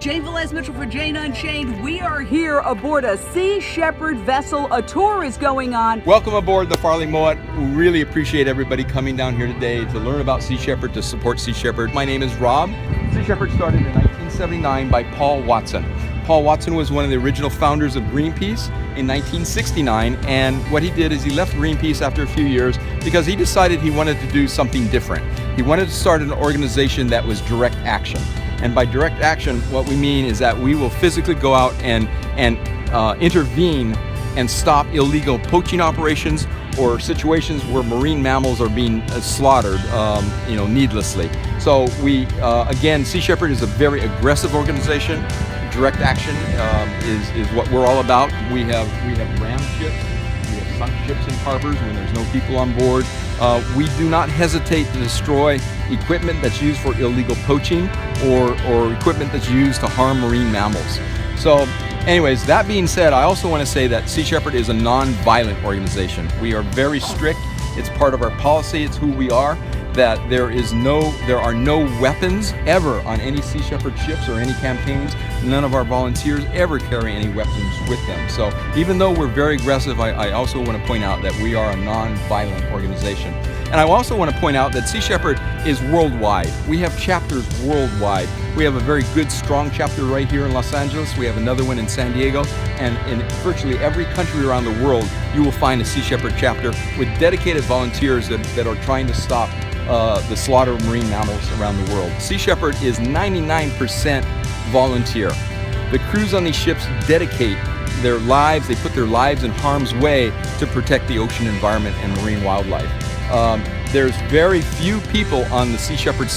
Velez-Mitchell for Jane Unchained. We are here aboard a Sea Shepherd vessel. A tour is going on. Welcome aboard the Farley Moet. We really appreciate everybody coming down here today to learn about Sea Shepherd, to support Sea Shepherd. My name is Rob. Sea Shepherd started in 1979 by Paul Watson. Paul Watson was one of the original founders of Greenpeace in 1969, and what he did is he left Greenpeace after a few years because he decided he wanted to do something different. He wanted to start an organization that was direct action. And by direct action, what we mean is that we will physically go out and intervene and stop illegal poaching operations or situations where marine mammals are being slaughtered, needlessly. So we, again, Sea Shepherd is a very aggressive organization. Direct action is what we're all about. We have ram ships, we have sunk ships in harbors when there's no people on board. We do not hesitate to destroy equipment that's used for illegal poaching or equipment that's used to harm marine mammals. So anyways, that being said, I also want to say that Sea Shepherd is a non-violent organization. We are very strict. It's part of our policy. It's who we are. That there are no weapons ever on any Sea Shepherd ships or any campaigns. None of our volunteers ever carry any weapons with them. So even though we're very aggressive, I also want to point out that we are a non-violent organization. And I also want to point out that Sea Shepherd is worldwide. We have chapters worldwide. We have a very good, strong chapter right here in Los Angeles. We have another one in San Diego. And in virtually every country around the world, you will find a Sea Shepherd chapter with dedicated volunteers that are trying to stop the slaughter of marine mammals around the world. Sea Shepherd is 99% volunteer. The crews on these ships dedicate their lives, they put their lives in harm's way to protect the ocean environment and marine wildlife. There's very few people on the Sea Shepherd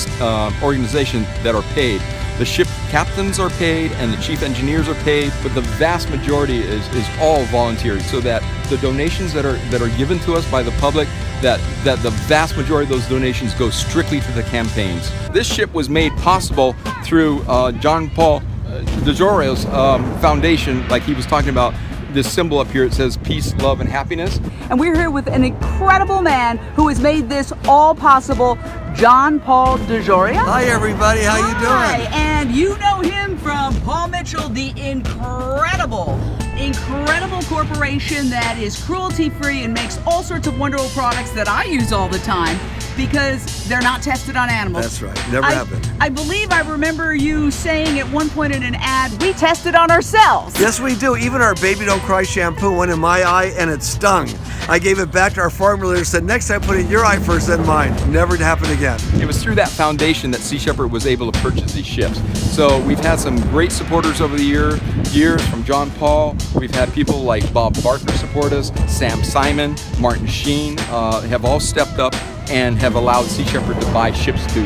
organization that are paid. The ship captains are paid and the chief engineers are paid, but the vast majority is all volunteer, so that the donations that are given to us by the public, that the vast majority of those donations go strictly to the campaigns. This ship was made possible through Paul DeJoria's foundation, like he was talking about. This symbol up here, it says peace, love, and happiness. And we're here with an incredible man who has made this all possible, Paul DeJoria. Hi everybody, how you doing? And you know him from Paul Mitchell, the incredible corporation that is cruelty-free and makes all sorts of wonderful products that I use all the time because they're not tested on animals. That's right, never happened. I believe I remember you saying at one point in an ad, we test it on ourselves. Yes, we do. Even our Baby Don't Cry shampoo went in my eye and it stung. I gave it back to our formulator and said, next time put it in your eye first, then mine. Never to happen again. It was through that foundation that Sea Shepherd was able to purchase these ships. So we've had some great supporters over the years from John Paul. We've had people like Bob Barker support us, Sam Simon, Martin Sheen have all stepped up and have allowed Sea Shepherd to buy ships to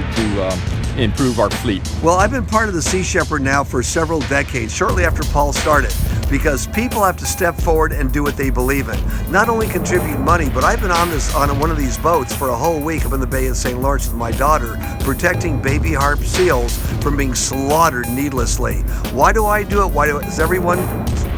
improve our fleet. Well, I've been part of the Sea Shepherd now for several decades, shortly after Paul started, because people have to step forward and do what they believe in. Not only contribute money, but I've been on one of these boats for a whole week up in the Bay of St. Lawrence with my daughter, protecting baby harp seals from being slaughtered needlessly. Why do I do it? Does everyone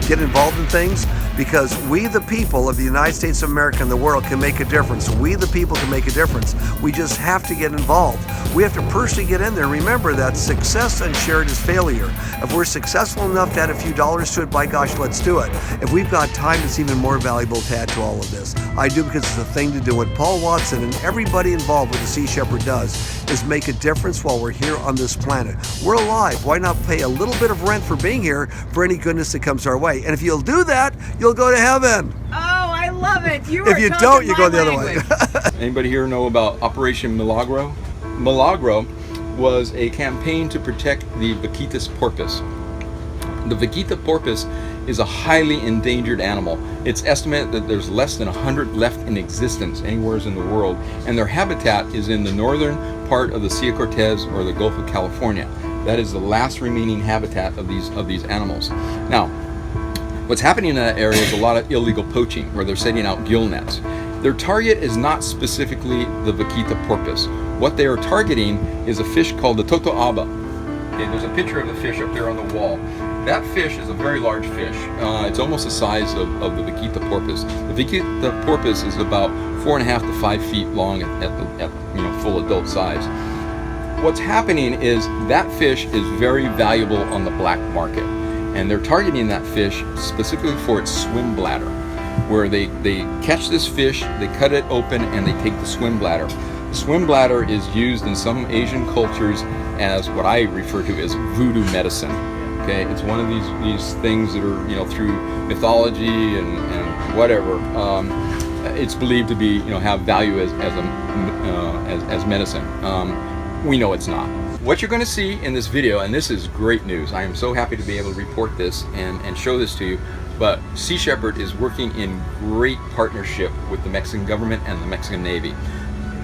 get involved in things? Because we, the people of the United States of America and the world, can make a difference. We, the people, can make a difference. We just have to get involved. We have to personally get in there. Remember that success unshared is failure. If we're successful enough to add a few dollars to it, by gosh, let's do it. If we've got time, it's even more valuable to add to all of this. I do because it's a thing to do. What Paul Watson and everybody involved with the Sea Shepherd does is make a difference while we're here on this planet. We're alive. Why not pay a little bit of rent for being here for any goodness that comes our way? And if you'll do that, you'll go to heaven. Oh, I love it. If you don't, you go the other way. Anybody here know about Operation Milagro? Milagro was a campaign to protect the Vaquita's porpoise. The Vaquita porpoise is a highly endangered animal. It's estimated that there's less than 100 left in existence anywhere in the world, and their habitat is in the northern part of the Sea of Cortez or the Gulf of California. That is the last remaining habitat of these animals. Now, what's happening in that area is a lot of illegal poaching, where they're setting out gill nets. Their target is not specifically the Vaquita porpoise. What they are targeting is a fish called the totoaba. Okay, there's a picture of the fish up there on the wall. That fish is a very large fish. It's almost the size of the Vaquita porpoise. The Vaquita porpoise is about 4.5 to 5 feet long at full adult size. what's happening is that fish is very valuable on the black market, and they're targeting that fish specifically for its swim bladder, where they catch this fish, they cut it open, and they take the swim bladder. The swim bladder is used in some Asian cultures as what I refer to as voodoo medicine. Okay, it's one of these things that are, you know, through mythology and whatever. It's believed to be, you know, have value as medicine. We know it's not. What you're going to see in this video, and this is great news. I am so happy to be able to report this and show this to you. But Sea Shepherd is working in great partnership with the Mexican government and the Mexican Navy.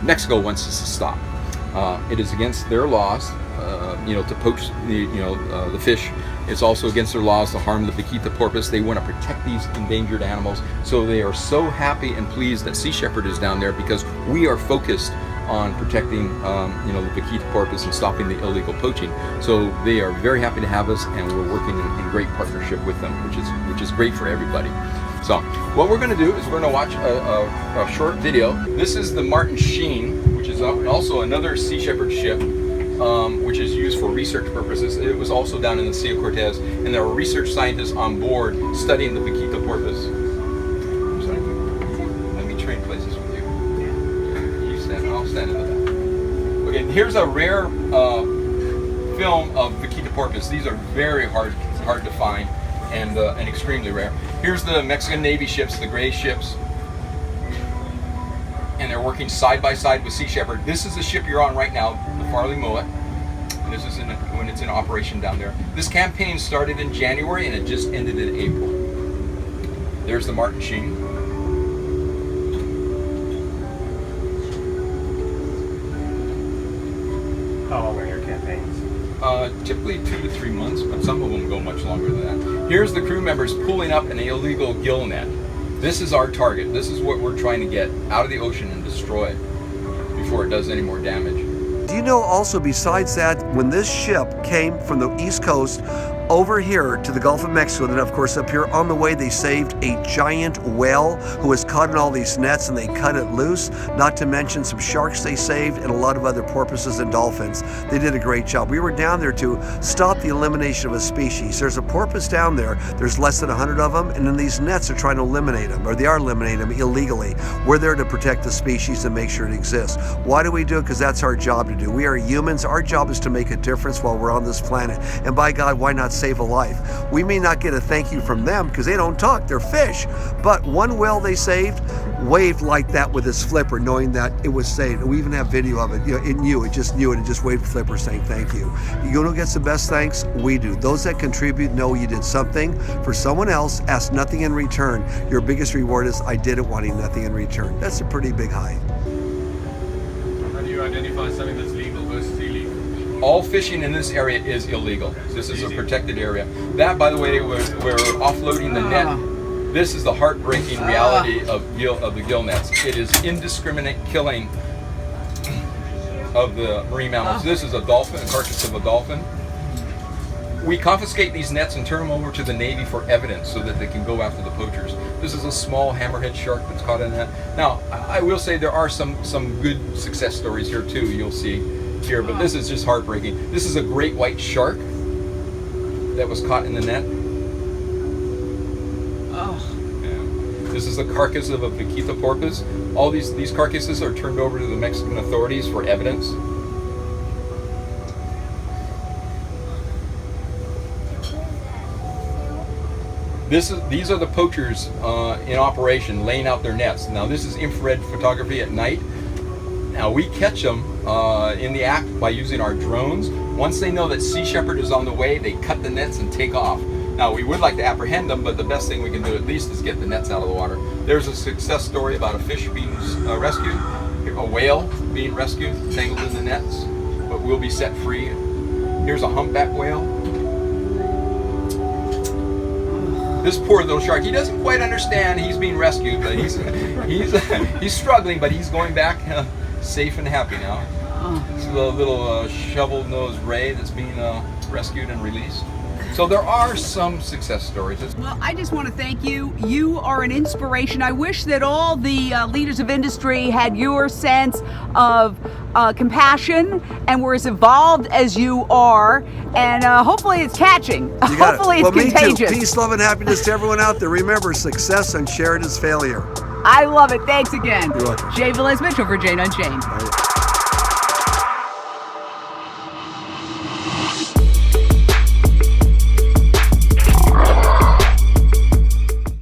Mexico wants this to stop. It is against their laws, you know, to poach the fish. It's also against their laws to harm the Vaquita porpoise. They want to protect these endangered animals. So they are so happy and pleased that Sea Shepherd is down there, because we are focused on protecting, you know, the Vaquita porpoise and stopping the illegal poaching. So they are very happy to have us, and we're working in great partnership with them, which is great for everybody. So what we're going to do is we're going to watch a short video. This is the Martin Sheen, which is also another Sea Shepherd ship, which is used for research purposes. It was also down in the Sea of Cortez, and there are research scientists on board studying the Vaquita porpoise. I'm sorry. Let me trade places with you. You stand. I'll stand in the back. Okay, here's a rare film of Vaquita porpoise. These are very hard to find and extremely rare. Here's the Mexican Navy ships, the gray ships, and they're working side by side with Sea Shepherd. This is the ship you're on right now, the Farley Mullet. And this is when it's in operation down there. This campaign started in January and it just ended in April. There's the Martin Sheen. How long are your campaigns? Typically 2 to 3 months, but some of them go much longer than that. Here's the crew members pulling up an illegal gill net. This is our target. This is what we're trying to get out of the ocean and destroy it before it does any more damage. Do you know also, besides that, when this ship came from the East Coast over here to the Gulf of Mexico, then of course up here on the way they saved a giant whale who was caught in all these nets, and they cut it loose, not to mention some sharks they saved and a lot of other porpoises and dolphins. They did a great job. We were down there to stop the elimination of a species. There's a porpoise down there, there's less than 100 of them, and then these nets are trying to eliminate them, or they are eliminating them illegally. We're there to protect the species and make sure it exists. Why do we do it? Because that's our job to do. We are humans. Our job is to make a difference while we're on this planet. And by God, why not save a life? We may not get a thank you from them because they don't talk, they're fish. But one whale they saved waved like that with his flipper, knowing that it was saved. We even have video of it. You know, it knew it, just waved the flipper saying thank you. You know who gets the best thanks? We do. Those that contribute know you did something for someone else, ask nothing in return. Your biggest reward is I did it wanting nothing in return. That's a pretty big high. How do you identify something that's legal versus illegal? All fishing in this area is illegal. This is a protected area. That, by the way, we're offloading the net. This is the heartbreaking reality of the gill nets. It is indiscriminate killing of the marine mammals. This is a dolphin, a carcass of a dolphin. We confiscate these nets and turn them over to the Navy for evidence so that they can go after the poachers. This is a small hammerhead shark that's caught in that. Now, I will say there are some good success stories here too, you'll see here, but this is just heartbreaking. This is a great white shark that was caught in the net. This is the carcass of a Vaquita porpoise. All these carcasses are turned over to the Mexican authorities for evidence. These are the poachers in operation, laying out their nets. Now this is infrared photography at night. Now we catch them in the act by using our drones. Once they know that Sea Shepherd is on the way, they cut the nets and take off. Now we would like to apprehend them, but the best thing we can do at least is get the nets out of the water. There's a success story about a fish being rescued, a whale being rescued, tangled in the nets, but will be set free. Here's a humpback whale. This poor little shark, he doesn't quite understand he's being rescued, but he's struggling, but he's going back safe and happy now. This is a little shovel-nosed ray that's being rescued and released. So there are some success stories. Well, I just want to thank you. You are an inspiration. I wish that all the leaders of industry had your sense of compassion and were as evolved as you are. And hopefully it's catching. Hopefully it's contagious. Me too. Peace, love, and happiness to everyone out there. Remember, success unshared is failure. I love it. Thanks again. You're welcome. Velez-Mitchell for Jane Unchained.